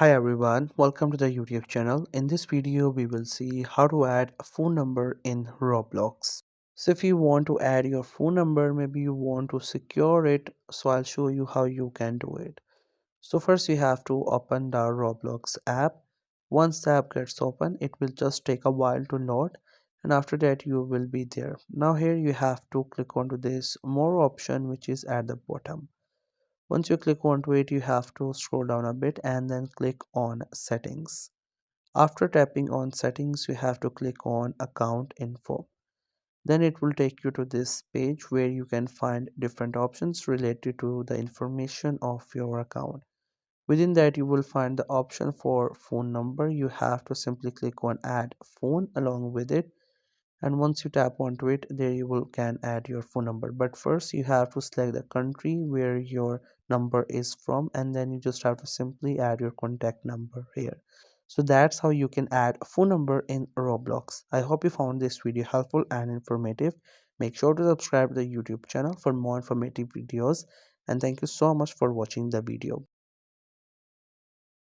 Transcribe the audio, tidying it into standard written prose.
Hi everyone, welcome to the YouTube channel. In this video, we will see how to add a phone number in Roblox. So if you want to add your phone number, maybe you want to secure it, so I'll show you how you can do it. So first you have to open the Roblox app. Once the app gets open, it will just take a while to load and after that you will be there. Now here you have to click onto this more option which is at the bottom. Once you click onto it, you have to scroll down a bit and then click on settings. After tapping on settings, you have to click on account info. Then it will take you to this page where you can find different options related to the information of your account. Within that, you will find the option for phone number. You have to simply click on add phone along with it, and once you tap onto it, there you will can add your phone number. But first you have to select the country where your number is from, and then you just have to simply add your contact number here. So that's how you can add a phone number in Roblox. I hope you found this video helpful and informative. Make sure to subscribe to the YouTube channel for more informative videos, and thank you so much for watching the video.